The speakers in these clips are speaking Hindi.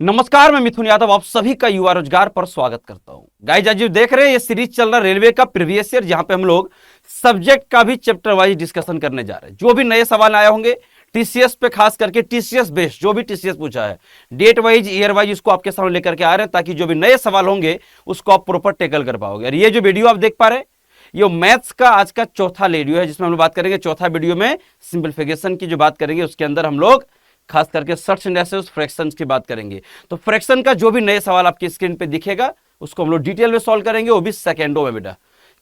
नमस्कार, मैं मिथुन यादव आप सभी का युवा रोजगार पर स्वागत करता हूं। गाइस, आज जो देख रहे हैं ये सीरीज चल रहा है रेलवे का प्रीवियस ईयर, जहां पे हम लोग सब्जेक्ट का भी चैप्टर वाइज डिस्कशन करने जा रहे हैं। जो भी नए सवाल आए होंगे टीसीएस पे, खास करके टीसीएस बेस्ड जो भी टीसीएस पूछा है, डेट वाइज ईयर वाइज उसको आपके सामने लेकर के आ रहे हैं, ताकि जो भी नए सवाल होंगे उसको आप प्रॉपर टेकल कर पाओगे। और ये जो वीडियो आप देख पा रहे हैं ये मैथ्स का आज का चौथा वीडियो है, जिसमें हम लोग बात करेंगे। चौथा वीडियो में सिंपलीफिकेशन की जो बात करेंगे, उसके अंदर हम लोग खास करके सर्च इंडेक्सेस फ्रैक्शंस की बात करेंगे। तो फ्रैक्शन का जो भी नए सवाल आपकी स्क्रीन पे दिखेगा उसको हम लोग डिटेल में सॉल्व करेंगे, वो भी सेकेंडों में बेटा।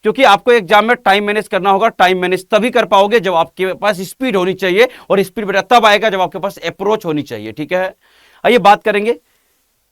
क्योंकि आपको एग्जाम में टाइम मैनेज करना होगा। टाइम मैनेज तभी कर पाओगे जब आपके पास स्पीड होनी चाहिए, और स्पीड बेटा तब आएगा जब आपके पास अप्रोच होनी चाहिए। ठीक है, आइए बात करेंगे।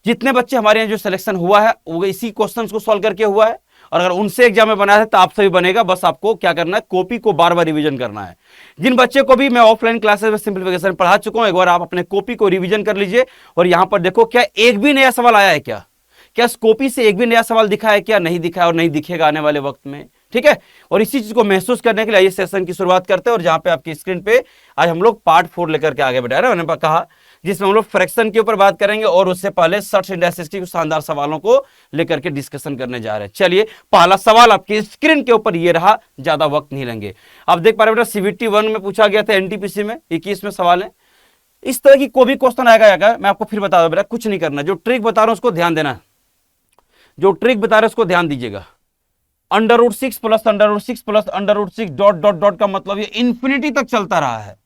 जितने बच्चे हमारे यहाँ जो सिलेक्शन हुआ है वो इसी क्वेश्चंस को सॉल्व करके हुआ है, और अगर उनसे एग्जाम में बनाया है तो आपसे भी बनेगा। बस आपको क्या करना है, कॉपी को बार बार रिवीजन करना है। जिन बच्चे को भी मैं ऑफलाइन क्लासेस में सिंपलीफिकेशन पढ़ा चुका हूं, एक बार आप अपने कॉपी को रिवीजन कर लीजिए। और यहां पर देखो, क्या एक भी नया सवाल आया है? क्या इस कॉपी से एक भी नया सवाल दिखा है? क्या नहीं दिखा है और नहीं दिखेगा आने वाले वक्त में? ठीक है, और इसी चीज को महसूस करने के लिए इस सेशन की शुरुआत करते हैं। और जहां पे आपकी स्क्रीन पे आज हम लोग पार्ट 4 लेकर के आगे बढ़ा रहे हैं, मैंने कहा, जिसमें हम लोग फ्रैक्शन के ऊपर बात करेंगे, और उससे पहले सर्च इंडेक्सेस की शानदार सवालों को लेकर के डिस्कशन करने जा रहे हैं। चलिए, पहला सवाल आपकी स्क्रीन के ऊपर ये रहा, ज्यादा वक्त नहीं लेंगे। आप देख पा रहे बेटा, सीबीटी 1 में पूछा गया था, एनटीपीसी में 21 में सवाल है। इस तरह की कोई भी क्वेश्चन आएगा, मैं आपको फिर बता दूं बेटा, कुछ नहीं करना। जो ट्रिक बता रहा हूं उसको ध्यान देना, जो ट्रिक बता रहे उसको ध्यान दीजिएगा। √6 plus √6 plus √6 dot dot dot का मतलब ये इंफिनिटी तक चलता रहा है।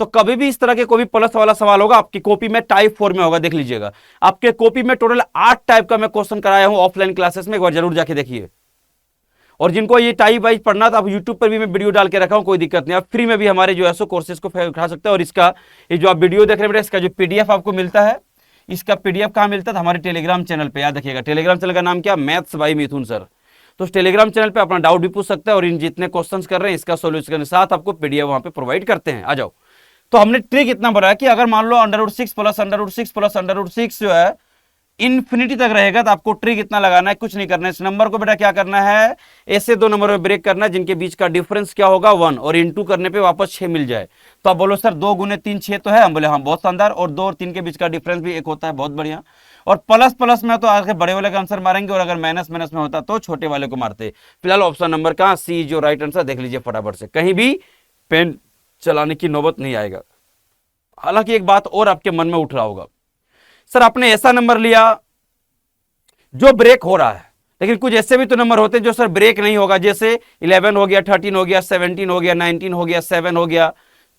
तो कभी भी इस तरह के कोई भी प्लस वाला सवाल होगा आपकी कॉपी में, टाइप 4 में होगा, देख लीजिएगा। आपके कॉपी में टोटल 8 टाइप का मैं क्वेश्चन कराया हूं ऑफलाइन क्लासेस में, एक बार जरूर जाके देखिए। और जिनको ये टाइप वाइज पढ़ना था, आप यूट्यूब पर भी मैं वीडियो डाल के रखा हूं, कोई दिक्कत नहीं। आप फ्री में भी हमारे जो है कोर्सेज को उठा सकते हैं। और इसका ये जो आप वीडियो देख रहे हैं, इसका जो पीडीएफ आपको मिलता है, इसका पीडीएफ कहां मिलता है? हमारे टेलीग्राम चैनल पे, याद रखिएगा। टेलीग्राम चैनल का नाम क्या? Maths by Mithun sir. तो टेलीग्राम चैनल पे अपना डाउट भी पूछ सकते हैं, और इन जितने क्वेश्चंस कर रहे हैं इसका सोल्यूशन के साथ आपको पीडीएफ वहां पे प्रोवाइड करते हैं। आ जाओ। तो हमने ट्रिक इतना बनाया कि अगर मान लो √6 प्लस √6 प्लस √6 जो है इंफिनिटी तक रहेगा, तो आपको ट्रिक इतना लगाना है, कुछ नहीं करना है। इस नंबर को बेटा क्या करना है, ऐसे दो नंबर में ब्रेक करना है जिनके बीच का डिफरेंस क्या होगा 1, और इंटू करने पे वापस 6 मिल जाए। तो आप बोलो सर 2 गुने 3 6 तो है? हम बोले हाँ, बहुत शानदार। और 2 और 3 के बीच का डिफरेंस भी 1 होता है, बहुत बढ़िया। और प्लस प्लस में तो आगे बड़े वाले का आंसर मारेंगे, और अगर माइनस माइनस में होता तो छोटे वाले को मारते। फिलहाल ऑप्शन नंबर का सी जो राइट आंसर, देख लीजिए फटाफट से, कहीं भी पेन चलाने की नौबत नहीं आएगा। हालांकि एक बात और आपके मन में उठ रहा होगा, सर आपने ऐसा नंबर लिया जो ब्रेक हो रहा है, लेकिन कुछ ऐसे भी तो नंबर होते हैं जो सर ब्रेक नहीं होगा, जैसे 11 हो गया, 13 हो गया, 17 हो गया, 19 हो गया, 7 हो गया,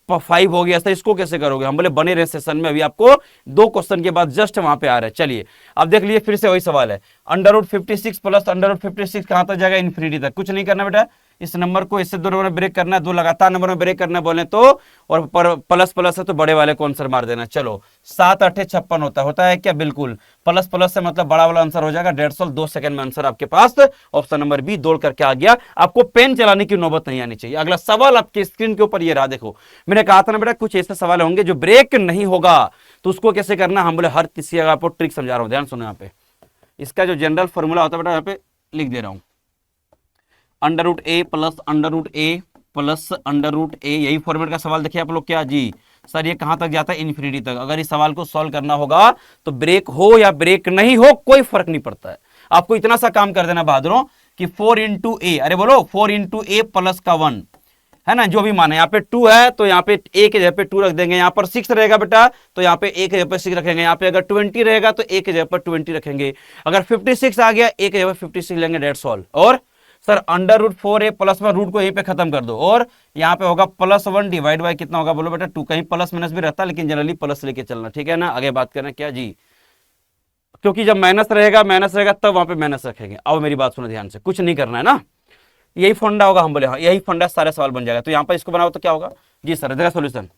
5 हो गया। सर इसको कैसे करोगे? हम बोले बने रहे सेशन में, अभी आपको 2 क्वेश्चन के बाद जस्ट वहां पे आ रहे हैं। चलिए अब देख लीजिए, फिर से वही सवाल है। √56 प्लस √56 कहां तक जाएगा? इंफिनिटी तक। कुछ नहीं करना बेटा, इस नंबर को इससे 2 नंबर में ब्रेक करना है, 2 लगातार नंबर में ब्रेक करना बोले तो, और प्लस प्लस है तो बड़े वाले को आंसर मार देना। चलो 7 8 56 होता है क्या? बिल्कुल। प्लस प्लस से मतलब बड़ा वाला आंसर हो जाएगा 150। 2 सेकंड में आंसर आपके पास ऑप्शन नंबर बी दौड़ करके आ गया। आपको पेन चलाने की नौबत नहीं आनी चाहिए। अगला सवाल आपके स्क्रीन के ऊपर ये रहा, देखो मैंने कहा था ना बेटा, कुछ ऐसे सवाल होंगे जो ब्रेक नहीं होगा, तो उसको कैसे करना, हम बोले हर किसी का आपको ट्रिक समझा रहा हूं, ध्यान सुनो। यहाँ पे इसका जो जनरल फॉर्मूला होता है बेटा, यहाँ पे लिख दे रहा हूं, √a plus √a plus √a, यही फॉर्मेट का सवाल देखिए आप लोग। क्या जी सर ये कहां तक जाता है? इंफिनिटी तक। अगर इस सवाल को सॉल्व करना होगा तो ब्रेक हो या ब्रेक नहीं हो कोई फर्क नहीं पड़ता है। आपको इतना सा काम कर देना बहादुरों कि 4 × a, अरे बोलो 4 × a प्लस का 1 है ना, जो भी माने। यहाँ पे 2 है तो यहाँ पे a के जगह पे 2 रख देंगे। यहाँ पर 6 रहेगा बेटा तो यहाँ पे a के जगह पे 6 रखेंगे। यहाँ पे अगर 20 रहेगा तो a के जगह पर 20 रखेंगे। अगर 56 आ गया a के जगह 56 लेंगे, डेट्स ऑल। और सर √4a प्लस 1 रूट को यहीं पे खत्म कर दो, और यहाँ पे होगा +1 डिवाइड बाय कितना होगा बोलो बेटा 2। कहीं प्लस माइनस भी रहता है, लेकिन जनरली प्लस लेके चलना, ठीक है ना। आगे बात करना क्या जी, क्योंकि जब माइनस रहेगा तब वहां पे माइनस रखेंगे। अब मेरी बात सुनो ध्यान से, कुछ नहीं करना है ना, यही फंडा होगा। हम बोले हाँ यही फंडा, सारे सवाल बन जाएगा। तो यहाँ पर इसको बनाओ तो क्या होगा जी सर, देखा सोल्यूशन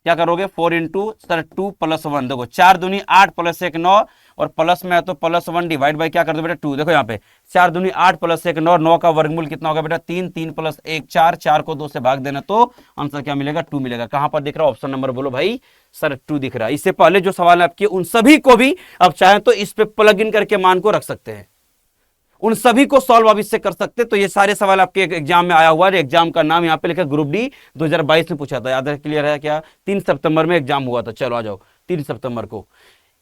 क्या करोगे, 4 × सर 2 + 1, देखो 4 दूनी 8 + 1 9, और प्लस में है तो +1 डिवाइड बाय क्या कर दो बेटा 2। देखो यहाँ पे 4 दूनी 8 + 1 9, 9 का वर्गमूल कितना होगा बेटा 3, 3 + 1 4, 4 को 2 से भाग देना तो आंसर क्या मिलेगा 2 मिलेगा। कहां पर दिख रहा है ऑप्शन नंबर बोलो भाई सर 2 दिख रहा है। इससे पहले जो सवाल है आपके उन सभी को भी अब चाहे तो इस पे प्लग इन करके मान को रख सकते हैं, उन सभी को सॉल्व आप इससे कर सकते। तो ये सारे सवाल आपके एग्जाम में आया हुआ है। एग्जाम का नाम यहाँ पे लिखा ग्रुप डी 2022 में पूछा था, याद है, क्लियर है क्या? 3 सितंबर में एग्जाम हुआ था। चलो आ जाओ 3 सितंबर को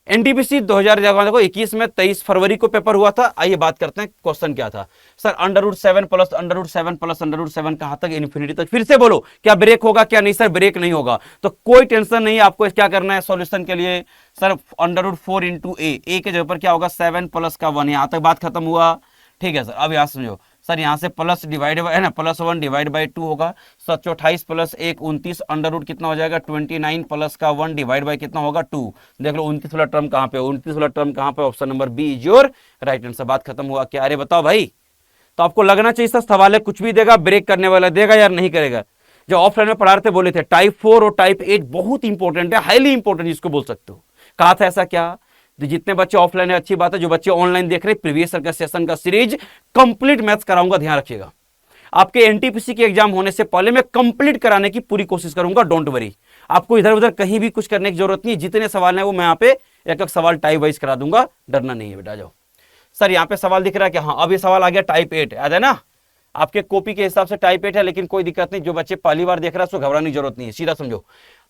एनटीपीसी 2021 में 23 फरवरी को पेपर हुआ था। आइए बात करते हैं क्वेश्चन क्या था। सर √7 प्लस √7 प्लस √7 कहां तक, इन्फिनिटी तक। फिर से बोलो क्या ब्रेक होगा क्या नहीं? सर ब्रेक नहीं होगा, तो कोई टेंशन नहीं, आपको क्या करना है सॉल्यूशन के लिए। सर √4 इंटू ए के जगह पर क्या होगा 7 प्लस का 1, यहां तक बात खत्म हुआ। ठीक है सर, अब यहां समझो सर, यहां से प्लस डिवाइड है ना, +1 डिवाइड बाई 2 होगा। 28 प्लस 1 29, अंडर कितना हो जाएगा 29 प्लस का 1 डिवाइड बाई कितना होगा 2। देख लो 29 वाला टर्म कहां पे, 29 वाला टर्म कहां पे, option number B is your right answer. बात खत्म हुआ क्या? अरे बताओ भाई, तो आपको लगना चाहिए सर सवाल है कुछ भी देगा, ब्रेक करने वाला देगा यार नहीं करेगा। जो ऑफलाइन में पढ़ा रहे थे बोले थे टाइप 4 और टाइप 8 बहुत इंपॉर्टेंट है, हाईली इंपॉर्टेंट जिसको बोल सकते हो। कहा था ऐसा क्या? तो जितने बच्चे ऑफलाइन है अच्छी बात है, जो बच्चे ऑनलाइन देख रहे हैं प्रीवियस ईयर का सेशन का सीरीज कंप्लीट मैथ्स कराऊंगा, ध्यान रखिएगा। आपके एनटीपीसी के एग्जाम होने से पहले मैं कंप्लीट कराने की पूरी कोशिश करूंगा, डोंट वरी। आपको इधर उधर कहीं भी कुछ करने की जरूरत नहीं, जितने सवाल हैं वो मैं यहाँ पे एक एक सवाल टाइप वाइज करा दूंगा, डरना नहीं है बेटा। जाओ सर यहाँ पे सवाल दिख रहा है कि हाँ अब ये सवाल आ गया टाइप 8, याद है ना, आपके कॉपी के हिसाब से टाइप 8 है, लेकिन कोई दिक्कत नहीं, जो बच्चे पहली बार देख रहा है उसको घबराने की जरूरत नहीं है, सीधा समझो।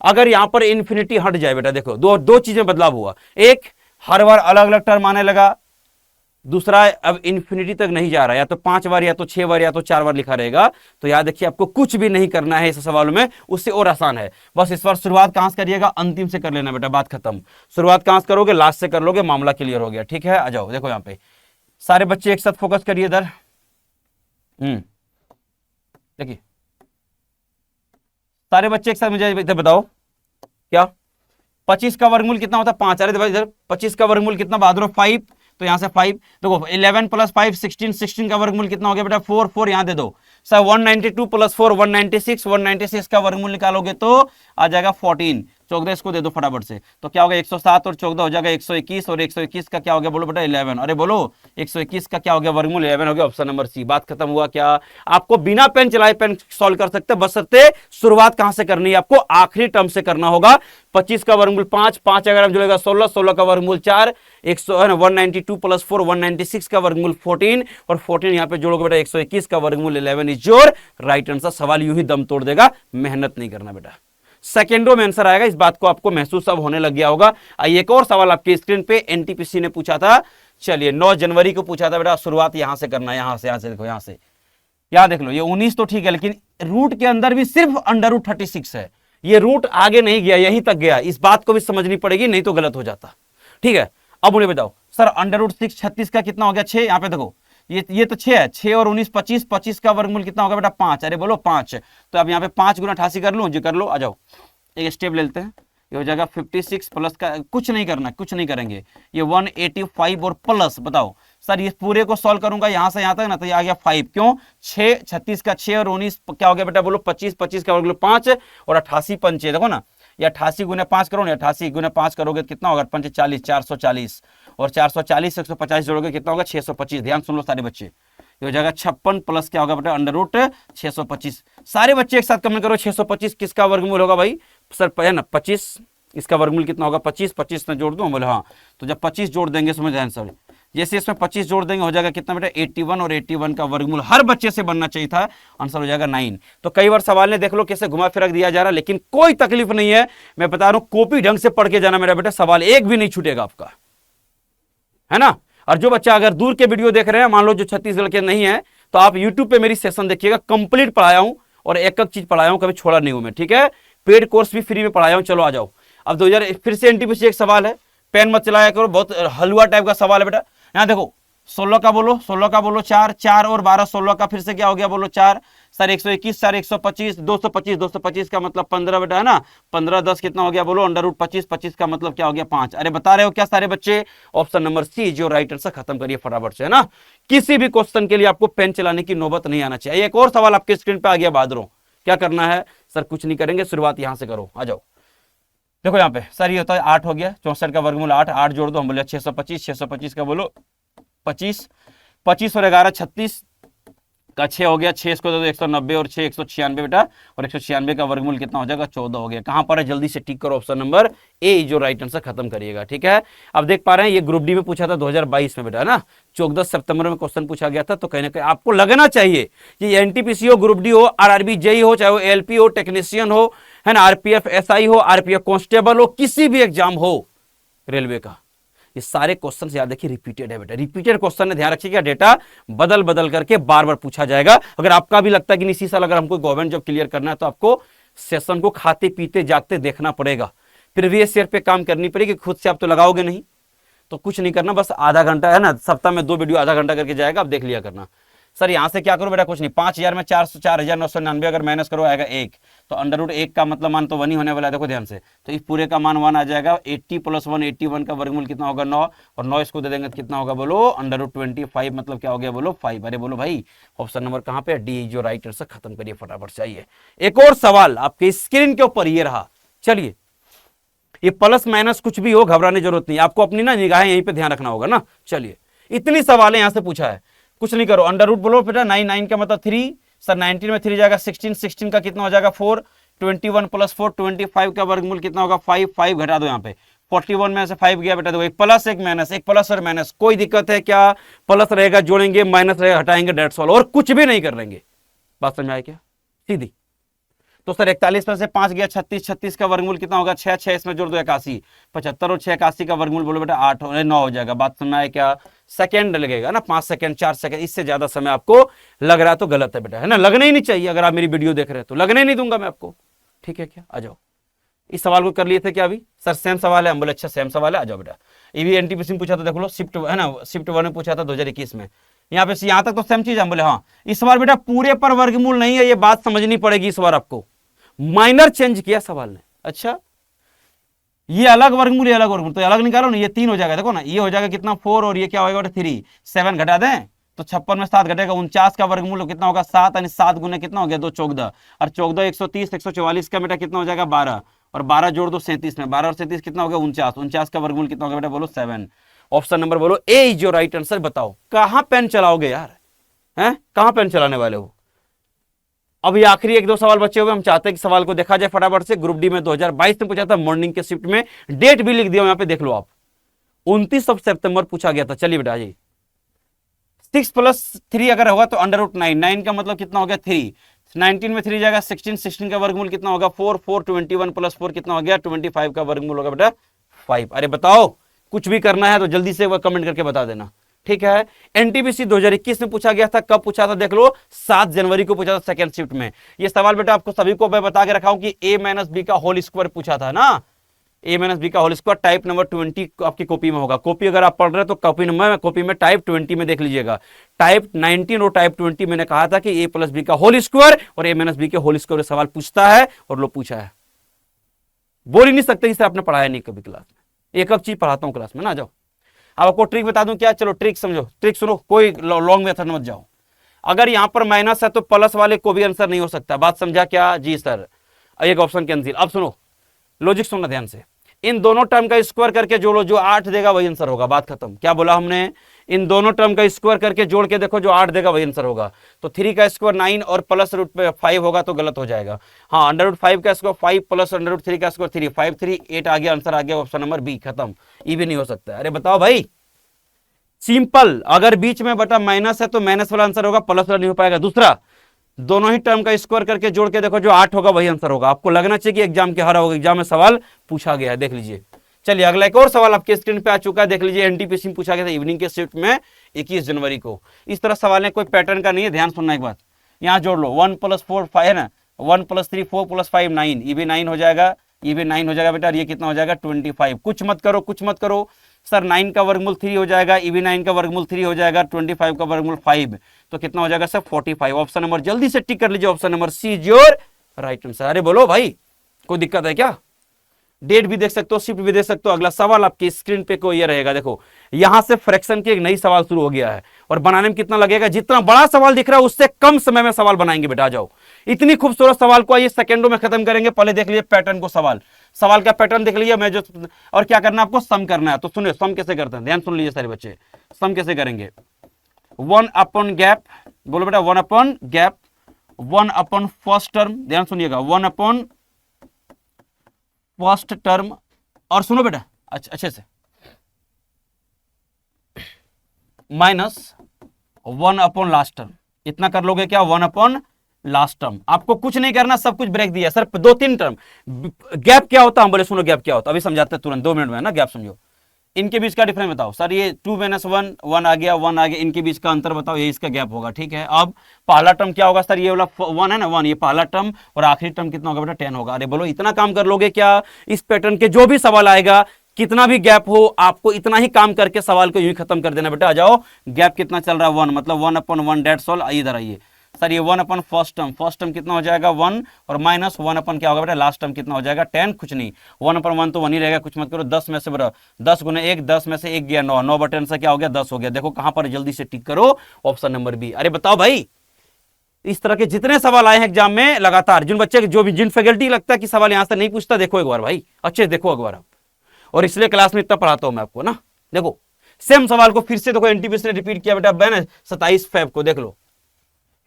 अगर यहाँ पर इन्फिनिटी हट जाए बेटा, देखो दो चीजें बदलाव हुआ, एक हर बार अलग अलग टर्म आने लगा, दूसरा अब इन्फिनिटी तक नहीं जा रहा, या तो 5 बार या तो 6 बार या तो 4 बार लिखा रहेगा। तो याद रखिए आपको कुछ भी नहीं करना है इस सवालों में, उससे और आसान है। बस इस बार शुरुआत कहां से करिएगा, अंतिम से कर लेना बेटा, बात खत्म। शुरुआत कहां से करोगे, लास्ट से कर लोगे, मामला क्लियर हो गया। ठीक है, आ जाओ देखो यहाँ पे सारे बच्चे एक साथ फोकस करिए इधर। देखिए सारे बच्चे एक साथ मुझे इधर बताओ, क्या 25 का वर्गमूल कितना होता है 5? अरे भाई इधर 25 का वर्गमूल कितना बहादुर 5, तो यहां से 5 देखो 11 प्लस 5 16, 16 का वर्गमूल कितना हो गया बेटा 4, 4 यहां दे दो। सर 192 प्लस 4 196, 196 का वर्गमूल निकालोगे तो आ जाएगा 14। चौदह इसको दे दो फटाफट से, तो क्या होगा 107 और 14 हो जाएगा 121, और 121 का क्या हो गया बोलो बेटा 11। अरे बोलो 121 का क्या हो गया वर्गमूल 11 हो गया, ऑप्शन नंबर सी। बात खत्म हुआ क्या? आपको बिना पेन चलाए पेन सॉल्व कर सकते, बशर्ते शुरुआत कहां से करनी है आपको, आखिरी टर्म से करना होगा। 25 का वर्गमूल 5, 5 अगर हम जुड़ेगा 16, 16 का वर्गमूल 4, 192 प्लस 4 196 का वर्गमूल 14, और 14 यहां पे जोड़ोगे बेटा 121 का वर्गमूल 11 इज योर राइट आंसर। सवाल यूं ही दम तोड़ देगा, मेहनत नहीं करना बेटा, सेकेंडों में आंसर आएगा। इस बात को आपको महसूस अब होने लग गया होगा। आइए एक और सवाल आपके स्क्रीन पे एनटीपीसी ने पूछा था, चलिए 9 जनवरी को पूछा था बेटा, शुरुआत यहां से करना है, यहां से देखो, यहां से यहां देख लो, ये 19 तो ठीक है, लेकिन रूट के अंदर भी सिर्फ √36 है, ये रूट आगे नहीं गया, यहीं तक गया। इस बात को भी समझनी पड़ेगी, नहीं तो गलत हो जाता। ठीक है, अब उन्हें बताओ सर √6 36 का कितना हो गया 6, यहां पे देखो ये तो 6 है, 6 और 19 25, 25 का वर्गमूल कितना होगा बेटा 5। अरे बोलो 5, तो अब यहाँ पे 5 गुना 88 कर लो, जो कर लो, आ जाओ एक स्टेप ले लेते हैं, ये हो जाएगा 56 प्लस का, कुछ नहीं करना, कुछ नहीं करेंगे, ये 185 और प्लस, बताओ सर ये पूरे को सॉल्व करूंगा यहां से यहां तक ना, तो ये आ गया 5, क्यों 6 36 का 6 और 19 क्या हो गया बेटा बोलो 25, 25 का वर्गमूल 5 और 88 पंचे, देखो ना ये 88 गुना 5 करो ना, 88 गुना 5 करोगे कितना होगा 5 40, 440, और 440 से 150 जोड़ोगे कितना होगा 625। ध्यान सुन लो सारे बच्चे, ये हो जाएगा 56 प्लस क्या होगा बेटा √625। सारे बच्चे एक साथ कमेंट करो 625 किसका वर्गमूल होगा भाई? सर है ना 25, इसका वर्गमूल कितना होगा 25, 25 में जोड़ दूं बोले हाँ, तो जब 25 जोड़ देंगे समझ आंसर, जैसे इसमें 25 जोड़ देंगे हो जाएगा कितना बेटा 81, और 81 का वर्गमूल हर बच्चे से बनना चाहिए था, आंसर हो जाएगा 9। तो कई बार सवाल ने देख लो कैसे घुमा फिरक दिया जा रहा है, लेकिन कोई तकलीफ नहीं है, मैं बता रहा हूं कॉपी ढंग से पढ़ के जाना मेरा बेटा, सवाल एक भी नहीं छूटेगा आपका, है ना। और जो बच्चा अगर दूर के वीडियो देख रहे हैं, मान लो जो छत्तीसगढ़ के नहीं है, तो आप यूट्यूब पे मेरी सेशन देखिएगा, कंप्लीट पढ़ाया हूं और एक एक चीज पढ़ाया हूं, कभी छोड़ा नहीं हूं मैं। ठीक है, पेड कोर्स भी फ्री में पढ़ाया हूं। चलो आ जाओ, अब 2000 फिर से एनटीपीसी एक सवाल है, पेन मत चलाया करो, बहुत हलवा टाइप का सवाल है बेटा। यहां देखो 16 का बोलो, 16 का बोलो 4, 4 और 12 16 का फिर से क्या हो गया बोलो 4, सर 121, सर 125, 225, 225 का मतलब 15 बेटा है ना, 15 10 कितना हो गया बोलो √25, 25 का मतलब क्या हो गया 5। अरे बता रहे हो क्या सारे बच्चे? ऑप्शन नंबर सी जो राइट आंसर, खत्म करिए फटाफट से, है ना। किसी भी क्वेश्चन के लिए आपको पेन चलाने की नौबत नहीं आना चाहिए। एक और सवाल आपके स्क्रीन पे आ गया बहादुरों, क्या करना है सर? कुछ नहीं करेंगे, शुरुआत यहां से करो, आ जाओ देखो यहाँ पे सर ये होता है 8 हो गया, 64 का वर्गमूल 8, 8 जोड़ दो, हम बोले 625, 625 का बोलो 25, 25 और 11 36 का 6 हो गया, 6 इसको दे दो 190 और 6 196 बेटा, और 196 का वर्गमूल कितना हो जाएगा 14 हो गया। कहां पर है जल्दी से टिक करो, ऑप्शन नंबर ए जो राइट आंसर, खत्म करिएगा। ठीक है, अब देख पा रहे हैं ये ग्रुप डी में पूछा था 2022 में बेटा, है ना, 14 सितंबर में क्वेश्चन पूछा गया था। तो कहीं ना कहीं आपको लगना चाहिए कि एनटीपीसी हो, ग्रुप डी हो, आरआरबी जेई हो, चाहे वो एलपी हो, टेक्नीशियन हो, है ना, आरपीएफ एसआई हो, आरपीएफ कांस्टेबल हो, किसी भी एग्जाम हो रेलवे का, ये सारे क्वेश्चन याद रखिए रिपीटेड है बेटा, रिपीटेड क्वेश्चन है, ध्यान रखिएगा डेटा बदल बदल करके बार बार पूछा जाएगा। अगर आपका भी लगता है कि इसी साल अगर हमको गवर्नमेंट जॉब क्लियर करना है तो आपको सेशन को खाते पीते जागते देखना पड़ेगा, प्रीवियस ईयर पे काम करनी पड़ेगी, खुद से आप तो लगाओगे नहीं, तो कुछ नहीं करना, बस आधा घंटा है ना, सप्ताह में 2 वीडियो आधा घंटा करके जाएगा, आप देख लिया करना। सर यहां से क्या करो बेटा, कुछ नहीं, 5000 में 4,999 अगर माइनस करो आएगा 1, तो √1 का मतलब मान तो 1 ही होने वाला है, देखो ध्यान से, तो इस पूरे का मान 1 आ जाएगा। 80 + 1 81 का वर्गमूल कितना होगा 9, और 9 इसको दे देंगे तो कितना होगा बोलो √25, मतलब क्या हो गया बोलो 5। अरे बोलो भाई ऑप्शन नंबर कहां पे, डी जो राइट आंसर, खत्म करिए फटाफट से। आइए एक और सवाल आपके स्क्रीन के ऊपर ये रहा, चलिए ये प्लस माइनस कुछ भी हो घबराने जरूरत नहीं, आपको अपनी ना निगाहें यहीं पे ध्यान रखना होगा ना। चलिए इतनी सवाल यहां से पूछा है, कुछ नहीं करो, अंडर रूट बोलो बेटा, 9 9 का मतलब 3, सर 19 में 3 जाएगा 16, 16 का कितना हो जाएगा 4, 21 + 4 25 का वर्गमूल कितना होगा 5, 5 घटा दो यहाँ पे, 41 में से 5 गया बेटा, देखो एक प्लस एक माइनस, एक प्लस और माइनस, कोई दिक्कत है क्या, प्लस रहेगा जोड़ेंगे, माइनस रहेगा हटाएंगे, डेट्स ऑल, और कुछ भी नहीं कर लेंगे। बात समझ आए क्या, सीधी। तो सर 41 में से 5 गया 36, 36 का वर्गमूल कितना होगा 6, 6 इसमें जोड़ दो 81, 75 और 6 81 का वर्गमूल बोलो बेटा 8 9 हो जाएगा। बात समझ आए क्या, सेकंड लगेगा ना, 5 सेकंड 4 सेकंड, इससे ज्यादा समय आपको लग रहा है तो गलत है बेटा, है ना, लगना ही नहीं चाहिए। अगर आप मेरी वीडियो देख रहे हैं तो लगने ही नहीं दूंगा मैं आपको, ठीक है क्या। आ जाओ, इस सवाल को कर लिए थे क्या अभी, सर सेम सवाल है, हम बोले अच्छा सेम सवाल है, आ जाओ बेटा। ये भी एनटीपीसी में पूछा था, देख लो शिफ्ट है ना, शिफ्ट 1 में पूछा था 2021 में, यहाँ पे यहाँ तक तो सेम चीज, हम बोले हाँ। इस बार बेटा पूरे पर वर्गमूल नहीं है, ये बात समझनी पड़ेगी इस बार आपको, माइनर चेंज किया सवाल ने। अच्छा ये अलग वर्गमूल, ये अलग वर्गमूल, तो अलग निकालो ना, ये 3 हो जाएगा, देखो ना ये हो जाएगा कितना 4, और ये क्या होगा 3, 7 घटा दें तो 56 में 7 घटेगा, 49 का वर्गमूल कितना होगा 7, यानी 7 गुने कितना हो गया 2 14, और 14 130, 144 का बेटा कितना हो जाएगा 12, और 12 जोड़ दो 37 में, 12 और 37 कितना हो गया 49, 49 का वर्गमूल कितना होगा बेटा बोलो 7। ऑप्शन नंबर बोलो ए इज योर राइट आंसर। बताओ कहां पेन चलाओगे यार, हैं कहां पेन चलाने वाले हो। अभी आखिरी 1 2 सवाल बचे हुए, हम चाहते हैं कि सवाल को देखा जाए फटाफट से। ग्रुप डी में 2022 में पूछा था, मॉर्निंग के शिफ्ट में, डेट भी लिख दिया यहाँ पे देख लो आप, 29 सितंबर पूछा गया था। चलिए बेटा जी 6 + 3 अगर होगा तो √9, 9 का मतलब कितना हो गया 3, 19 में 3 जाएगा 16, 16 का वर्गमूल कितना होगा 4, 4 21 + 4 कितना हो गया 25 का वर्गमूल होगा बेटा 5। अरे बताओ कुछ भी करना है तो जल्दी से कमेंट करके बता देना, ठीक है। एनटीपीसी 2021 में पूछा गया था, कब पूछा था देख लो 7 जनवरी को पूछा था सेकंड शिफ्ट में। ये सवाल बेटा आपको सभी को मैं बता के रखा हूं कि a - b का होल स्क्वायर पूछा था ना, a - b का होल स्क्वायर टाइप नंबर 20 आपकी कॉपी में होगा। कॉपी अगर आप पढ़ रहे हैं तो कॉपी में टाइप 20 में देख लीजिएगा, टाइप 19 और टाइप 20 मैंने कहा था कि a + b का होल स्क्वायर और a - b के होल स्क्वायर सवाल पूछता है, और लो पूछा है, बोल ही नहीं सकते जिसे आपने पढ़ाया नहीं कभी क्लास में। एक चीज पढ़ाता हूं क्लास में ना, जाओ अब आपको ट्रिक बता दूं क्या, चलो ट्रिक समझो, ट्रिक सुनो, कोई लॉन्ग मेथड मत जाओ। अगर यहां पर माइनस है तो प्लस वाले को भी आंसर नहीं हो सकता, बात समझा क्या जी सर, एक ऑप्शन कैंसिल। अब सुनो लॉजिक सुनना ध्यान से, इन दोनों टर्म का स्क्वायर करके जोड़ो, जो 8 देगा वही आंसर होगा, बात खत्म। क्या बोला हमने, इन दोनों टर्म का स्क्वायर करके जोड़ के देखो, जो 8 देगा वही आंसर होगा। तो 3 का स्क्वायर 9 और प्लस √5 होगा तो गलत हो जाएगा। हाँ √5 का स्क्वायर 5 प्लस √3 का स्क्वायर 3, 5 3 8 आ गया, आंसर आ गया ऑप्शन नंबर बी, खत्म, ये भी नहीं हो सकता। अरे बताओ भाई सिंपल, अगर बीच में बटा माइनस है तो माइनस वाला आंसर होगा, प्लस वाला नहीं हो पाएगा। दूसरा दोनों ही टर्म का स्क्वायर करके जोड़ के देखो, जो 8 होगा वही आंसर होगा। आपको लगना चाहिए कि एग्जाम के हर होगा, एग्जाम में सवाल पूछा गया है, देख लीजिए। चलिए अगला एक और सवाल आपके स्क्रीन पे आ चुका है, देख लीजिए। एनटीपीसी में पूछा गया था इवनिंग के शिफ्ट में 21 जनवरी को। इस तरह सवाल है, कोई पैटर्न का नहीं है, ध्यान सुनना एक बात। यहां जोड़ लो 1 + 4 5 है ना, 1 + 3 4 + 5 9, ये भी 9 हो जाएगा, ये भी 9 हो जाएगा बेटा, ये कितना हो जाएगा 25। कुछ मत करो, कुछ मत करो सर, 9 का वर्गमूल 3 हो जाएगा, ये भी 9 का वर्गमूल 3 हो जाएगा, 25 का वर्गमूल 5, तो कितना हो जाएगा सर 45। ऑप्शन नंबर जल्दी से टिक कर लीजिए, option number C is your right answer. अरे बोलो भाई कोई दिक्कत है क्या, डेट भी देख सकते हो, शिफ्ट भी देख सकते हो। अगला सवाल आपकी स्क्रीन पे को ये रहेगा, देखो यहां से फ्रैक्शन की एक नई सवाल शुरू हो गया है, और बनाने में कितना लगेगा, जितना बड़ा सवाल दिख रहा है उससे कम समय में सवाल बनाएंगे बेटा। आ जाओ, इतनी खूबसूरत सवाल को आइए सेकंडों में खत्म करेंगे। पहले देख लीजिए पैटर्न को, सवाल का पैटर्न देख लीजिए, मैं जो, और क्या करना है आपको, सम करना है। तो सुनिए सम कैसे करते हैं, ध्यान सुन लीजिए सारे बच्चे, सम कैसे करेंगे। 1 गैप, बोलो बेटा 1 गैप, 1 फर्स्ट टर्म, ध्यान सुनिएगा 1 फर्स्ट टर्म, और सुनो बेटा अच्छे से, माइनस 1 लास्ट टर्म। इतना कर लोगे क्या, 1 लास्ट टर्म। आपको कुछ नहीं करना, सब कुछ ब्रेक दिया सर, 2 3 टर्म। गैप क्या होता है, हम बोले सुनो गैप क्या होता है, अभी समझाते हैं तुरंत 2 मिनट में ना। गैप समझो, इनके बीच का डिफरेंस बताओ सर, ये 2 - 1 1 आ गया, 1 आ गया, इनके बीच का अंतर बताओ, ये इसका गैप होगा। ठीक है, अब पहला टर्म क्या होगा सर, ये वाला 1 है ना, 1 ये पहला टर्म, और आखिरी टर्म कितना होगा बेटा 10 होगा। अरे बोलो इतना काम कर लोगे क्या? इस पैटर्न के जो भी सवाल आएगा, कितना भी गैप हो, आपको इतना ही काम करके सवाल को यूं ही खत्म कर देना बेटा। आ जाओ, गैप कितना चल रहा है 1, मतलब 1/1 डेट्स ऑल। इधर आइए सर, ये 1 फर्स्ट टर्म कितना हो जाएगा 1, और माइनस 1 क्या होगा बेटा लास्ट टर्म कितना हो जाएगा 10, कुछ नहीं, 1/1 तो 1 ही रहेगा, कुछ मत करो। 10 में से बड़ा 10 गुना 1, 10 में से 1 गया 9, 9/10 से क्या हो गया 10 हो गया। देखो कहां पर, जल्दी से टिक करो, ऑप्शन नंबर बी। अरे बताओ भाई, इस तरह के जितने सवाल आए हैं एग्जाम में लगातार, जिन बच्चे जो भी जिन फैकल्टी लगता है कि सवाल यहां से नहीं पूछता, देखो एक बार भाई, अच्छे देखो एक बार आप, और इसलिए क्लास में इतना पढ़ाता हूं मैं आपको ना। देखो सेम सवाल को फिर से देखो, एनटीपीसी ने रिपीट किया बेटा 27 फेब को, देख लो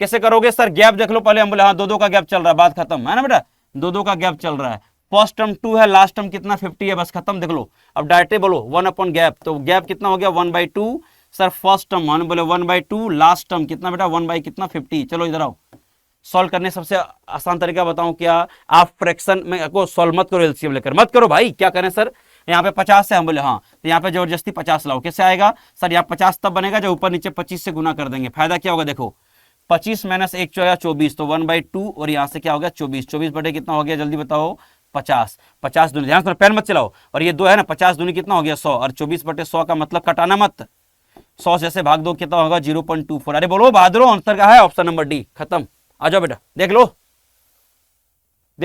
कैसे करोगे सर। गैप देख लो पहले, हम बोले हाँ 2-2 का गैप चल रहा है, बात खत्म है ना बेटा, 2-2 का गैप चल रहा है। फर्स्ट टर्म 2 है, लास्ट टर्म कितना 50 है, बस खत्म। देख लो अब डायरेक्ट बोलो 1 गैप, तो गैप कितना हो गया 1/2 सर। फर्स्ट टर्म मान बोले 1/2, लास्ट टर्म कितना बेटा 1 कितना 50। चलो इधर आओ, सॉल्व करने सबसे आसान तरीका बताऊं क्या, आप फ्रैक्शन में को सॉल्व मत करो, एलसीएम लेकर मत करो भाई। क्या करें सर, यहाँ पे 50 है, हम बोले हाँ, तो यहाँ पे जबरदस्ती 50 लाओ, कैसे आएगा सर, यहाँ 50 तब बनेगा जब ऊपर नीचे 25 से गुना कर देंगे। फायदा क्या होगा, देखो 25 - 1 24, तो 1/2, और यहाँ से क्या हो गया 24, 24 बटे कितना हो गया जल्दी बताओ 50, 50 दूनी, ध्यान से पेन मत चलाओ, और ये 2 है ना, 50 दूनी कितना हो गया 100, और 24/100 का मतलब कटाना मत, 100 जैसे भाग दो कितना होगा 0.24। अरे बोलो बहादुरो, आंसर का है ऑप्शन नंबर डी, खत्म। आ जाओ बेटा, देख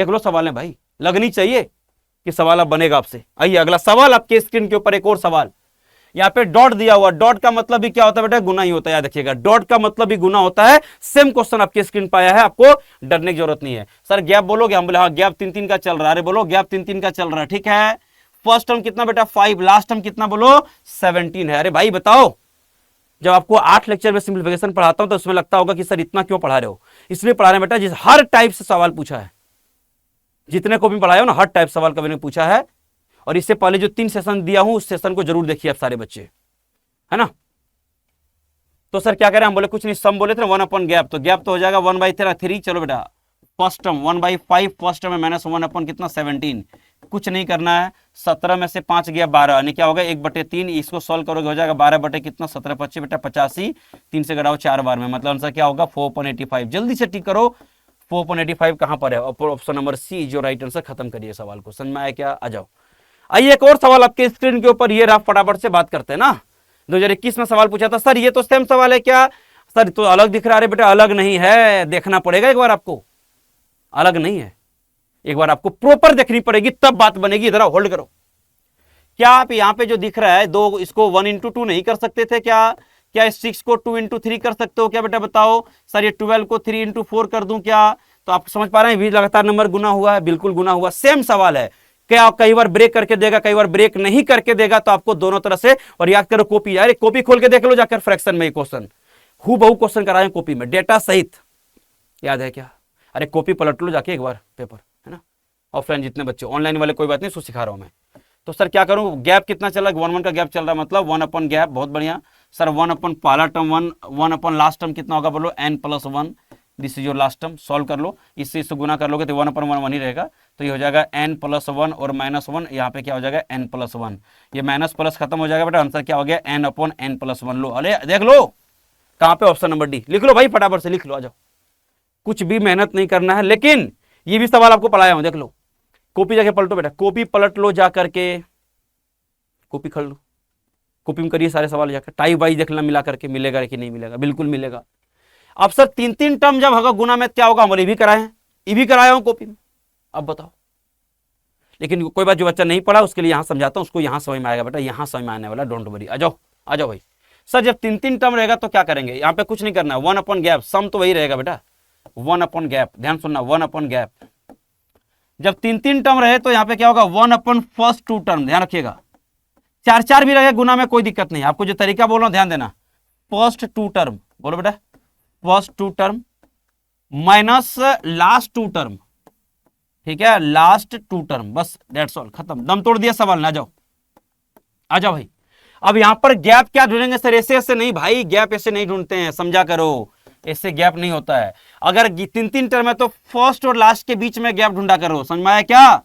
लो सवाल है भाई, लगनी चाहिए कि सवाल अब बनेगा आपसे। आइए अगला सवाल आपके स्क्रीन के ऊपर, एक और सवाल, यहाँ पे डॉट दिया हुआ, डॉट का मतलब भी क्या होता है बेटा, गुना ही होता है, याद रखिएगा, डॉट का मतलब भी गुना होता है। सेम क्वेश्चन आपके स्क्रीन पर आया है, आपको डरने की जरूरत नहीं है। सर गैप बोलोगे, हम बोले हाँ गैप 3-3 का चल रहा है। अरे बोलो गैप 3-3 का चल रहा है, ठीक है। फर्स्ट टर्म कितना बेटा 5, लास्ट टर्म कितना बोलो 17 है। अरे भाई बताओ, जब आपको 8 लेक्चर में सिंप्लीफिकेशन पढ़ाता हूं तो उसमें लगता होगा कि सर इतना क्यों पढ़ा रहे हो, इसलिए पढ़ा रहे हैं बेटा, जिस हर टाइप से सवाल पूछा है, जितने को भी पढ़ाया हो ना, हर टाइप सवाल का मैंने पूछा है। और इससे पहले जो 3 सेशन दिया हूं, उस सेशन को जरूर देखिए आप सारे बच्चे, है ना। तो सर क्या करें, हम बोले कुछ नहीं, सम बोले थे 1 गैप, तो गैप तो हो जाएगा 1/3। चलो बेटा फर्स्ट टर्म 1/5, फर्स्ट टर्म में -1 कितना 17, कुछ नहीं करना है, 17 में से 5 गया 12, यानी क्या होगा 1/3। इसको सॉल्व करोगे हो जाएगा 12 बटे कितना 17 25 बेटा 85, 3 से घटाओ 4 बार में, मतलब आंसर क्या होगा 4.85। जल्दी से टिक करो, 4.85 कहां पर है, ऑप्शन नंबर सी जो राइट आंसर। खत्म करिए सवाल को, समझ में आया क्या, आ जाओ। आइए एक और सवाल आपके स्क्रीन के ऊपर, ये रहा, फटाफट से बात करते हैं ना। 2021 में सवाल पूछा था सर, ये तो सेम सवाल है क्या सर, तो अलग दिख रहा है बेटा, अलग नहीं है, देखना पड़ेगा एक बार आपको, अलग नहीं है, एक बार आपको प्रॉपर देखनी पड़ेगी तब बात बनेगी। इधर होल्ड करो, क्या आप यहाँ पे जो दिख रहा है 2, इसको 1 × 2 नहीं कर सकते थे क्या? क्या इस 6 को 2 × 3 कर सकते हो क्या बेटा, बताओ सर। ये 12 को 3 × 4 कर दूं क्या? तो आप समझ पा रहे हैं, भी लगातार नंबर गुना हुआ है, बिल्कुल गुना हुआ, सेम सवाल है। क्या कई बार ब्रेक करके देगा, कई बार ब्रेक नहीं करके देगा, तो आपको दोनों तरह से, और याद करो कॉपी, यार कॉपी खोल के देख लो जाकर, फ्रैक्शन में क्वेश्चन हूबहू क्वेश्चन कराए कॉपी में, डेटा सहित, याद है क्या? अरे कॉपी पलट लो जाके एक बार पेपर, है ना। ऑफलाइन जितने बच्चे, ऑनलाइन वाले कोई बात नहीं, उसको सिखा रहा हूं मैं। तो सर क्या करूं, गैप कितना चल रहा है 1 का गैप चल रहा है, मतलब 1 गैप, बहुत बढ़िया सर। 1 पहला टर्म 1 लास्ट टर्म कितना होगा बोलो n+1, this is your last term. Solve कर लो, इससे गुना कर लोगे तो 1/1 1 ही रहेगा, तो ये हो जाएगा n+1 और -1, यहाँ पे क्या हो जाएगा n+1, ये माइनस प्लस खत्म हो जाएगा बेटा, आंसर क्या हो गया n/n+1। लो अरे देख लो कहां पे, ऑप्शन नंबर डी, लिख लो भाई फटाफट से लिख लो, आ जाओ, कुछ भी मेहनत नहीं करना है। लेकिन ये भी सवाल आपको पढ़ाया हूं, देख लो, कॉपी जाके पलटो बेटा, कॉपी पलट लो जा करके, कॉपी कर लो, कॉपी में करिए सारे सवाल जाकर, टाइप वाइज देखना मिला करके, मिलेगा कि नहीं मिलेगा, बिल्कुल मिलेगा। अब सर 3-3 टर्म जब होगा गुना में क्या होगा, हम ये भी कराए हैं, ये भी कराया हूं कॉपी में, अब बताओ। लेकिन कोई बात, जो बच्चा नहीं पढ़ा उसके लिए यहां समझाता हूं, उसको यहां समझ में आएगा बेटा, यहां समझ में आने वाला, डोंट वरी। आ जाओ भाई। सर जब 3-3 टर्म रहेगा तो क्या करेंगे, यहाँ पे कुछ नहीं करना, 1 गैप, सम तो वही रहेगा बेटा, 1 गैप, ध्यान सुनना, 1 गैप। जब 3-3 टर्म रहे तो यहाँ पे क्या होगा 1 फर्स्ट 2 टर्म, ध्यान रखिएगा। 4-4 भी रहे गुना में कोई दिक्कत नहीं, आपको जो तरीका बोल रहा हूं ध्यान देना। फर्स्ट 2 टर्म बोलो बेटा, first 2 term minus last 2 term, ठीक है, लास्ट 2 टर्म, बस दैट्स ऑल, खत्म, दम तोड़ दिया सवाल। ना जाओ, आ जाओ भाई। अब यहां पर गैप क्या ढूंढेंगे सर, ऐसे नहीं भाई, गैप ऐसे नहीं ढूंढते हैं, समझा करो, ऐसे गैप नहीं होता है। अगर 3-3 टर्म है तो फर्स्ट और लास्ट के बीच में गैप ढूंढा करो, समझ में आया क्या?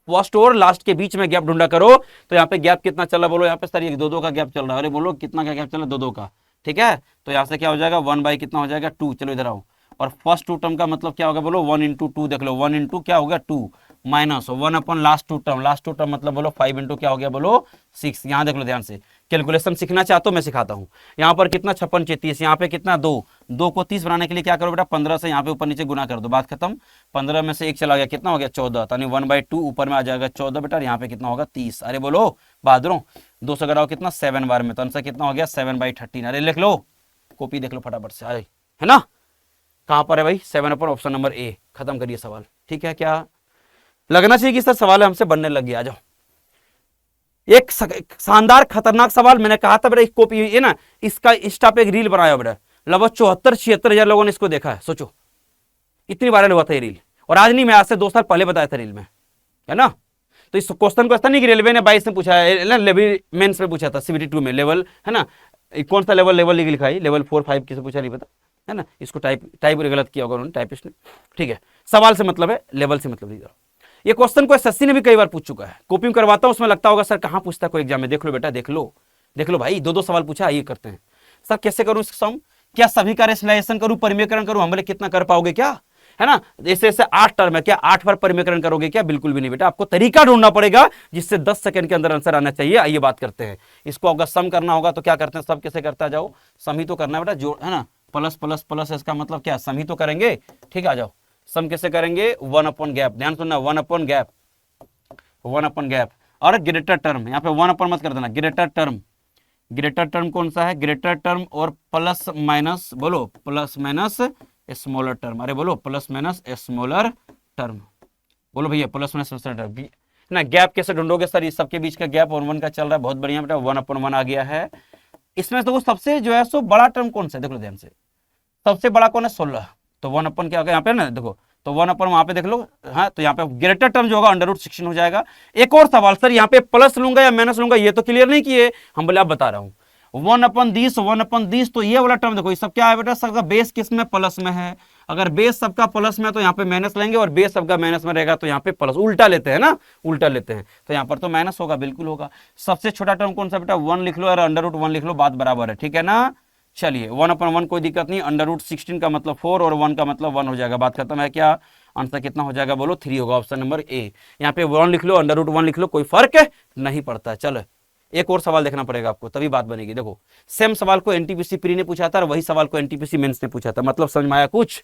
फर्स्ट और लास्ट के बीच में गैप ढूंढा करो। तो यहाँ पे गैप कितना चल रहा है बोलो, यहाँ पे सर ये 2 2 का गैप चल रहा है। अरे बोलो कितना का गैप चल रहा है, 2 2 का। ठीक है, तो यहाँ से क्या हो जाएगा 1 बाई कितना हो जाएगा 2। चलो इधर आओ, और फर्स्ट 2 टर्म का मतलब क्या होगा बोलो 1 इंटू 2, देख लो 1 इंटू क्या हो गया 2 माइनस 1 अपन लास्ट 2 टर्म, लास्ट 2 टर्म मतलब बोलो 5 इंटू क्या हो गया बोलो 6। यहाँ देख लो ध्यान से, कैलकुलेशन सीखना चाहते हो मैं सिखाता हूँ। यहाँ पर कितना 56 30, यहाँ पे कितना 2 2 को 30 बनाने के लिए क्या करो बेटा 15 से यहाँ पे ऊपर नीचे गुना कर दो, बात खत्म। 15 में से 1 चला गया, कितना हो गया 14, यानी 1/2 ऊपर में आ जाएगा 14 बेटा, यहाँ पे कितना होगा 30। अरे बोलो बहादुरों, 2 से कराओ कितना 7 बार में, तो आंसर कितना हो गया 7/13। अरे लिख लो, कॉपी देख लो फटाफट से, आए है ना, कहां पर है भाई 7 पर ऑप्शन नंबर ए। खत्म करिए सवाल, ठीक है। क्या लगना चाहिए कि सर सवाल हमसे बनने लग गया। आ जाओ, एक शानदार खतरनाक सवाल मैंने कहा था बेटा, एक कॉपी है ना, इसका इंस्टा पे एक रील बनाया बेटा, लगभग 74-76 हजार लोगों ने इसको देखा है। सोचो इतनी वायरल हुआ था ये रील, और आज नहीं, मैं आज से 2 साल पहले बताया था रील में, है ना। तो इस क्वेश्चन को ऐसा नहीं कि रेलवे ने 22 में पूछा है, लेवल मेंस में पूछा था, सीबीटी 2 में लेवल, है ना। कौन सा लेवल लिखा है, लेवल 4 5 किसे पूछा नहीं पता, है ना। इसको टाइप गलत किया होगा उन्होंने, टाइपिस्ट ने। ठीक है, सवाल से मतलब है, लेवल से मतलब नहीं। ये क्वेश्चन को एसएससी ने भी कई बार पूछ चुका है, कॉपी में करवाता हूं, उसमें लगता होगा सर कहां पूछता है कोई एग्जाम में। देख लो बेटा, देख लो भाई, 2 2 सवाल पूछा, ये करते हैं। सर कैसे करूं इसका सम, क्या सभी का रेशनलाइजेशन करूं, परिमेयकरण करूं, हम बोले कितना कर पाओगे क्या, है ना। जैसे 8 टर्म है, क्या 8 बार परिमेयकरण करोगे क्या, बिल्कुल भी नहीं बेटा, आपको तरीका ढूंढना पड़ेगा जिससे 10 सेकंड के अंदर आंसर आना चाहिए। आइए बात करते हैं, इसको अगर सम करना होगा तो क्या करते हैं, सब कैसे करता जाओ, सम ही तो करना है बेटा, जोड़, है ना, प्लस प्लस प्लस, इसका मतलब क्या सम ही तो करेंगे। ठीक है, आ जाओ, सम कैसे करेंगे, 1 अपॉन गैप, ध्यान सुनना, 1 अपॉन गैप, 1 अपॉन गैप, और ग्रेटर टर्म, यहाँ पे 1 अपॉन मत कर देना, ग्रेटर टर्म कौन सा है, ग्रेटर टर्म और प्लस माइनस, बोलो प्लस माइनस स्मॉलर टर्म। अरे बोलो प्लस माइनस स्मॉलर टर्म, बोलो भैया प्लस माइनस स्मॉलर टर्म ना। गैप कैसे ढूंढोगे सर, इस सबके बीच का गैप 1 1 का चल रहा है, बहुत बढ़िया बेटा, 1 अपॉन 1 आ गया है। इसमें तो सबसे जो है सो बड़ा टर्म कौन सा है, देख लो ध्यान से, सबसे बड़ा कौन है 16, तो 1 अपन क्या होगा यहाँ पे ना, देखो तो 1 अपन वहां पे देख लो, हाँ, तो यहाँ पे ग्रेटर टर्म जो होगा √16 हो जाएगा। एक और सवाल सर, यहाँ पे प्लस लूंगा या माइनस लूंगा, ये तो क्लियर नहीं किए, हम बोले आप बता रहा हूँ। 1 अपन दिस, तो ये वाला टर्म देखो, ये सब क्या है बेटा, सबका बेस किस में, प्लस में है। अगर बेस सबका प्लस में है तो यहाँ पे माइनस लेंगे, और बेस सबका माइनस में रहेगा तो यहाँ पे प्लस, उल्टा लेते हैं ना, उल्टा लेते हैं, तो यहाँ पर तो माइनस होगा, बिल्कुल होगा। सबसे छोटा टर्म कौन सा बेटा, 1 लिख लो और √1 लिख लो, बात बराबर है, ठीक है ना। चलिए 1 अपॉन 1 कोई दिक्कत नहीं, √16 का मतलब 4 और 1 का मतलब 1 हो जाएगा, बात खत्म है। क्या आंसर कितना हो जाएगा बोलो, 3 होगा, ऑप्शन नंबर ए। यहाँ पे 1 लिख लो, √1 लिख लो, कोई फर्क नहीं पड़ता है। चलो एक और सवाल देखना पड़ेगा आपको, तभी बात बनेगी। देखो सेम सवाल को एनटीपीसी प्री ने पूछा था और वही सवाल को एनटीपीसी मेंस ने पूछा था, मतलब समझ में आया कुछ।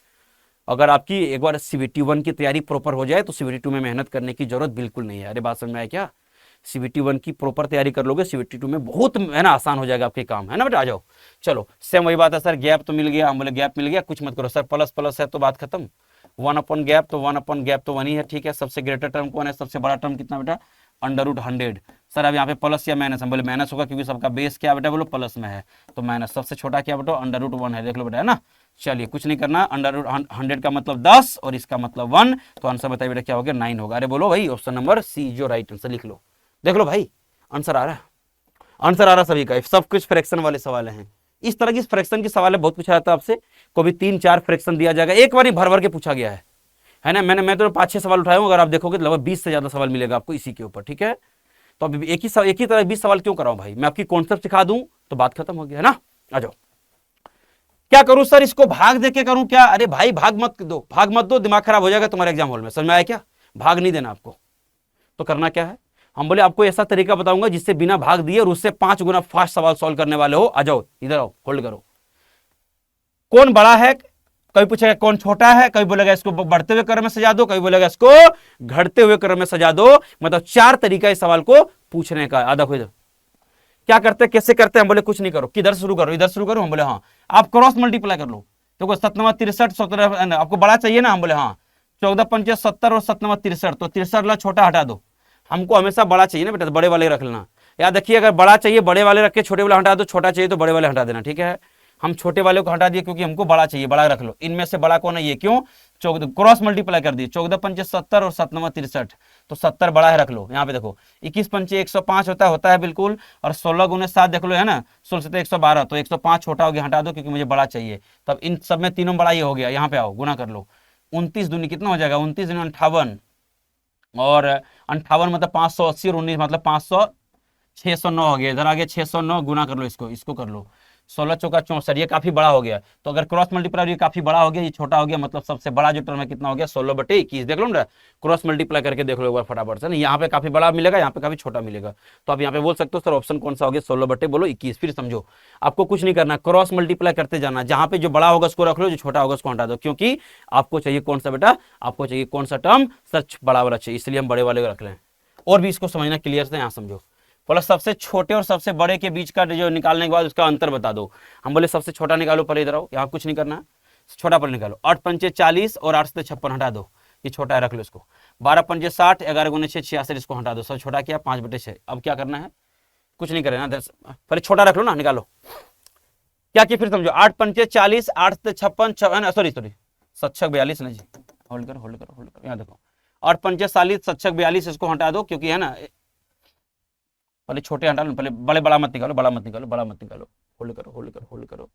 अगर आपकी एक बार सीबीटी 1 की तैयारी प्रॉपर हो जाए तो सीबीटी 2 में मेहनत करने की जरूरत बिल्कुल नहीं है। अरे बात समझ में आया क्या, सीबीटी 1 की प्रॉपर तैयारी कर लोगे, सीबीटी 2 में बहुत, है ना, आसान हो जाएगा आपके काम, है ना बेटा। आ जाओ, चलो सेम वही बात है सर, गैप तो मिल गया, हम बोले गैप मिल गया, कुछ मत करो सर, प्लस प्लस है तो बात खत्म। 1 अपॉन गैप तो 1 अपॉन गैप तो 1 ही है, ठीक है। सबसे ग्रेटर टर्म कौन है, सबसे बड़ा टर्म कितना बेटा, √100। सर अब यहाँ पे प्लस या माइनस, हम बोले माइनस होगा क्योंकि सबका बेस क्या बेटा बोलो प्लस में है, तो माइनस। सबसे छोटा क्या बेटा, √1 है, देख लो बेटा, है ना। चलिए कुछ नहीं करना, √100 का मतलब 10 और इसका मतलब 1, तो आंसर बताइए बेटा क्या हो गया, 9 होगा। अरे बोलो भाई, ऑप्शन नंबर सी जो राइट आंसर, लिख लो, देख लो भाई, आंसर आ रहा है, आंसर आ रहा सभी का। सब कुछ फ्रैक्शन वाले सवाल हैं, इस तरह की फ्रैक्शन की सवाल बहुत पूछा जाता है आपसे, कभी 3-4 फ्रैक्शन दिया जाएगा, एक बार ही भर भर के पूछा गया है ना। मैं तो 5-6 सवाल उठाया हूं, अगर आप देखोगे तो लगभग 20 से ज्यादा सवाल मिलेगा आपको इसी के ऊपर, ठीक है। तो अब एक ही तरह 20 सवाल क्यों कराऊं भाई, मैं आपकी कॉन्सेप्ट सिखा दूं तो बात खत्म हो गया, है ना। आ जाओ, क्या करूं सर, इसको भाग दे के करूं क्या, अरे भाई भाग मत दो, दिमाग खराब हो जाएगा तुम्हारे एग्जाम हॉल में, समझ में आया क्या, भाग नहीं देना आपको। तो करना क्या है, हम बोले आपको ऐसा तरीका बताऊंगा जिससे बिना भाग दिए और उससे 5 गुना फास्ट सवाल सॉल्व करने वाले हो। आ जाओ इधर आओ, होल्ड करो। कौन बड़ा है, कभी पूछेगा कौन छोटा है, कभी बोलेगा इसको बढ़ते हुए क्रम में सजा दो, कभी बोलेगा इसको घटते हुए क्रम में सजा दो। मतलब 4 तरीका इस सवाल को पूछने का। आधा खोज क्या करते, कैसे करते हैं, हम बोले कुछ नहीं करो, किधर शुरू करो, इधर शुरू करो, हम बोले हाँ। आप क्रॉस मल्टीप्लाई कर लो, देखो 7 9 63 17, आपको बड़ा चाहिए ना, हम बोले हाँ। 14 5 70 और 7 9 63, तो 63 ला छोटा हटा दो, हमको हमेशा बड़ा चाहिए ना बेटा, तो बड़े वाले रख लेना। याद रखिए, अगर बड़ा चाहिए बड़े वाले रख के छोटे वाले हटा दो, छोटा चाहिए तो बड़े वाले हटा देना, ठीक है। हम छोटे वाले को हटा दिए क्योंकि हमको बड़ा चाहिए, बड़ा रख लो। इनमें से बड़ा कौन है, ये क्यों, 14 क्रॉस मल्टीप्लाई कर दिए, 14 5 70 और 7 9 63, तो 70 बड़ा है, रख लो। यहाँ पे देखो 21 5 105 होता है बिल्कुल, और 16 गुने 7 देख लो, है ना, 16 7 112, तो 105 छोटा हो गया, हटा दो क्योंकि मुझे बड़ा चाहिए। तब इन सब में तीनों बड़ा ये हो गया, यहाँ पे आओ गुना कर लो, 29 दूनी कितना हो जाएगा, 29 दूनी 58, और 58 मतलब 580 और 19 मतलब 500, 609 हो गया। इधर आगे 609 गुना कर लो, इसको कर लो, 16 चौका 64, ये काफी बड़ा हो गया। तो अगर क्रॉस मल्टीप्लाई ये काफी बड़ा हो गया, ये छोटा हो गया, मतलब सबसे बड़ा जो टर्म है कितना हो गया 16/21। देख लो ना, क्रॉस मल्टीप्लाई करके देख लो एक बार फटाफट से ना, यहाँ पे काफी बड़ा मिलेगा, यहाँ पे काफी छोटा मिलेगा। तो आप यहाँ पे बोल सकते हो सर ऑप्शन कौन सा हो गया 16/21। फिर समझो आपको कुछ नहीं करना, क्रॉस मल्टीप्लाई करते जाना, जहां पे जो बड़ा होगा उसको रख लो, जो छोटा होगा उसको हटा दो, क्योंकि आपको चाहिए कौन सा बेटा, आपको चाहिए कौन सा टर्म, सच बड़ा वाला चाहिए, इसलिए हम बड़े वाले रख रहे हैं। और भी इसको समझना क्लियर से, यहाँ समझो। बोला सबसे छोटे और सबसे बड़े के बीच का जो निकालने के बाद उसका अंतर बता दो। हम बोले सबसे छोटा निकालो, पहले इधर आओ, यहाँ कुछ नहीं करना है, छोटा पर निकालो। 8 पंचे 40 और 8 से 56 हटा दो, ये छोटा है रख लो इसको। 12 पंचे 60, 11 गुने 6 66, इसको हटा दो, सब छोटा किया 5/6। अब क्या करना है, कुछ नहीं करे ना, पहले छोटा रख लो ना, निकालो क्या किया फिर समझो। 8 पंचे 40, 8 से 56, सॉरी 7 42 ना जी, होल्ड करो, यहाँ देखो 8 पंचे 40, 7 42, इसको हटा दो, क्योंकि है ना पहले छोटे हटा लो, पहले बड़ा मत निकालो, होल्ड करो।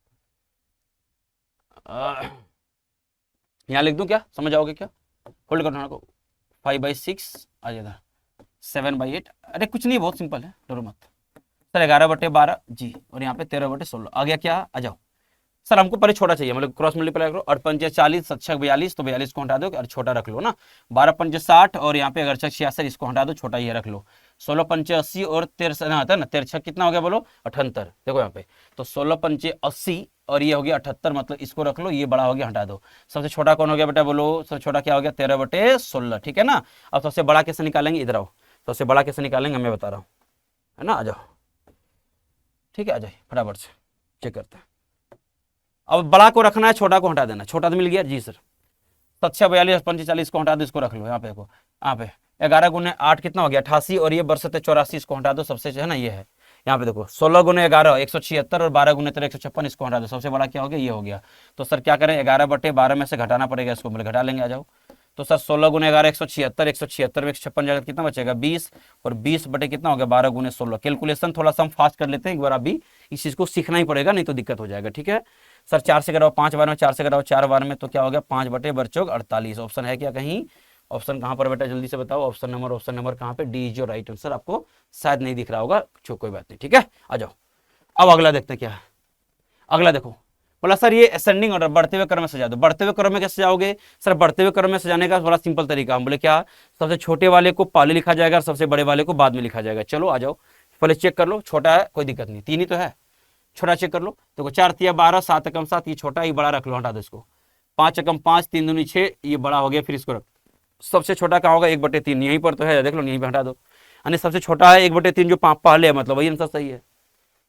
यहाँ लिख दूं क्या, समझ आओगे क्या, होल्ड करो, 5/6 आ जाएगा, 7/8, अरे कुछ नहीं, बहुत सिंपल है, डरो मत सर। 11/12 जी, और यहाँ पे 13/16 आ गया क्या, आ जाओ सर। हमको पहले छोटा चाहिए, मतलब क्रॉस मल्टीप्लाई करो। 8 पंचे 40, 7 42, तो 42 को हटा दो और छोटा रख लो ना। 12 पंचे 60 और यहाँ पे 11 66, इसको हटा दो, छोटा ये रख लो। 16 पंचे 80 और 13 आता है ना, 13 कितना हो गया बोलो 78। देखो यहाँ पे तो 16 पंचे 80 और ये हो गया 78, मतलब इसको रख लो, ये बड़ा हो गया, हटा दो। सबसे छोटा कौन हो गया बेटा बोलो, सबसे छोटा क्या हो गया 13/16, ठीक है ना। अब सबसे बड़ा कैसे निकालेंगे, इधर आओ, सबसे बड़ा कैसे निकालेंगे मैं बता रहा हूँ, है ना, आ जाओ, ठीक है, आ जाइए फटाफट से चेक करते हैं। अब बड़ा को रखना है, छोटा को हटा देना, छोटा तो मिल गया जी सर। 7 42 पंचे 40 को हटा दो, इसको रख लो यहाँ पे, देखो यहाँ पे 11 गुने 8 कितना हो गया 88, और ये बरसते 84, इसको हटा दो, सबसे है ना ये है यहाँ पे देखो 16 गुने 11 176 और 12 गुने 13 156, इसको हटा दो, सबसे बड़ा क्या हो गया ये हो गया। तो सर क्या करें, 11/12 में से घटाना पड़ेगा, इसको बोले घटा लेंगे, आ जाओ। तो सर 16 गुने 11 176, 176 में 156 जाएगा, कितना बचेगा 20, और 20 बटे कितना हो गया 12 गुने 16। कैलकुलेशन थोड़ा सा हम फास्ट कर लेते हैं एक बार, अभी इस चीज को सीखना ही पड़ेगा, नहीं तो दिक्कत हो जाएगा, ठीक है सर। 4 से कराओ 5 बार में, 4 से कराओ 4 बार में, तो क्या हो गया 5/48। ऑप्शन है क्या कहीं, ऑप्शन कहाँ पर बेटा जल्दी से बताओ, ऑप्शन नंबर कहाँ पे, D is your right answer. आपको शायद नहीं दिख रहा होगा, कोई बात नहीं, ठीक है, आ जाओ। अब अगला देखते हैं क्या है, अगला देखो। बोला सर ये असेंडिंग ऑर्डर, बढ़ते हुए क्रम में सजा दो। बढ़ते हुए क्रम में कैसे सजाओगे सर, बढ़ते हुए क्रम में सजाने का बड़ा सिंपल तरीका, हम बोले क्या, सबसे छोटे वाले को पहले लिखा जाएगा और सबसे बड़े वाले को बाद में लिखा जाएगा। चलो आ जाओ, पहले चेक कर लो, छोटा है कोई दिक्कत नहीं, 3 ही तो है, छोटा चेक कर लो। देखो 4 तिया 12, 7 एकम 7, ये छोटा, ये बड़ा रख लो, हटा दो इसको। 5 एकम 5, 3 दूनी 6, ये बड़ा हो गया, फिर इसको रख। सबसे छोटा कहाँ होगा 1/3, यहीं पर तो है, देख लो यहीं पर हटा दो, यानी सबसे छोटा है 1/3, जो पहले है, मतलब वही आंसर सही है।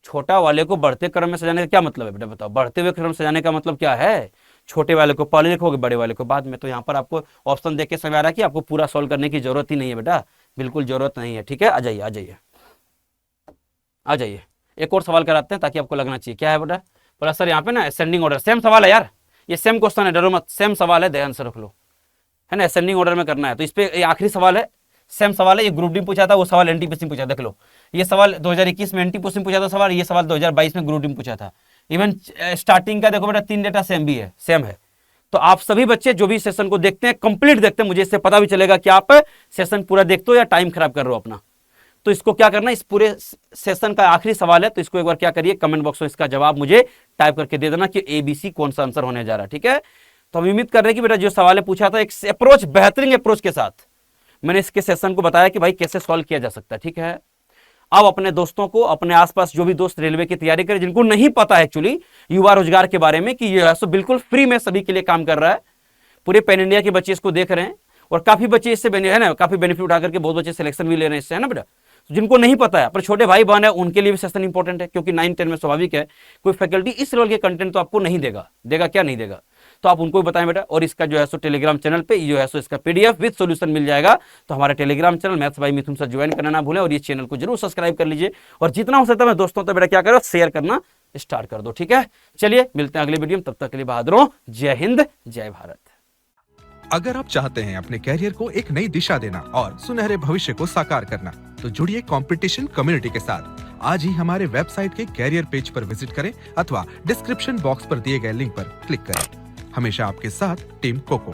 छोटा वाले को बढ़ते क्रम में सजाने का क्या मतलब है बेटा बताओ, बढ़ते हुए क्रम सजाने का मतलब क्या है, छोटे वाले को पहले लिखोगे, बड़े वाले को बाद में। तो यहाँ पर आपको ऑप्शन देख के समझ आ रहा है कि आपको पूरा सॉल्व करने की जरूरत ही नहीं है बेटा, बिल्कुल जरूरत नहीं है, ठीक है। आ जाइए एक और सवाल कराते हैं ताकि आपको लगना चाहिए क्या है बेटा। बोला सर यहाँ पे ना असेंडिंग ऑर्डर, सेम सवाल है यार, ये सेम क्वेश्चन है, डरो मत, सेम सवाल है, ध्यान से रख लो, है ना, असेंडिंग ऑर्डर में करना है। तो इस पे ये आखिरी सवाल है, सेम सवाल है, ये ग्रुप डी पूछा था, वो सवाल एनटीपीसी पूछा, देख लो ये सवाल 2021 में एनटीपीसी पूछा था सवाल, ये सवाल 2022 में ग्रुप डी पूछा था। इवन स्टार्टिंग का देखो बेटा 3 डेटा सेम भी है, सेम है। तो आप सभी बच्चे जो भी सेशन को देखते हैं कंप्लीट देखते हैं, मुझे इससे पता भी चलेगा कि आप सेशन पूरा देखते हो या टाइम खराब कर रहे हो अपना। तो इसको क्या करना, इस पूरे सेशन का आखिरी सवाल है, तो इसको एक बार क्या करिए, कमेंट बॉक्स में इसका जवाब मुझे टाइप करके दे देना कि एबीसी कौन सा आंसर होने जा रहा है, ठीक है। तो हम उम्मीद कर रहे हैं कि बेटा जो सवाल है पूछा था एक अप्रोच, बेहतरीन अप्रोच के साथ मैंने इसके सेशन को बताया कि भाई कैसे सॉल्व किया जा सकता है, ठीक है। अब अपने दोस्तों को, अपने आसपास जो भी दोस्त रेलवे की तैयारी करें, जिनको नहीं पता है एक्चुअली युवा रोजगार के बारे में कि ये बिल्कुल फ्री में सभी के लिए काम कर रहा है, पूरे पैन इंडिया के बच्चे इसको देख रहे हैं और काफी बच्चे इससे है ना, काफी बेनिफिट उठा करके बहुत बच्चे सिलेक्शन भी ले रहे हैं इससे, है ना बेटा। जिनको नहीं पता है, पर छोटे भाई बहन है उनके लिए भी सेशन इंपॉर्टेंट है, क्योंकि 9-10 में स्वाभाविक है कोई फैकल्टी इस लेवल के कंटेंट तो आपको नहीं देगा क्या नहीं देगा, तो आप उनको भी बताएं बेटा। और इसका जो है सो टेलीग्राम चैनल पे जो है सो इसका पीडीएफ विद सॉल्यूशन मिल जाएगा, तो हमारे Telegram channel maths by Mithun sir join करना ना भूलें, और ये चैनल को जरूर सब्सक्राइब कर लीजिए, और जितना हो सकता है दोस्तों तो बेटा क्या करो, शेयर करना स्टार्ट कर दो, ठीक है। चलिए मिलते हैं अगले वीडियो में, तब तक के लिए बहादुरों, जय हिंद जय भारत। अगर आप चाहते हैं अपने कैरियर को एक नई दिशा देना और सुनहरे भविष्य को साकार करना, तो जुड़िए कंपटीशन कम्युनिटी के साथ। आज ही हमारे वेबसाइट के कैरियर पेज पर विजिट करें अथवा डिस्क्रिप्शन बॉक्स पर दिए गए लिंक पर क्लिक करें। हमेशा आपके साथ टीम कोको।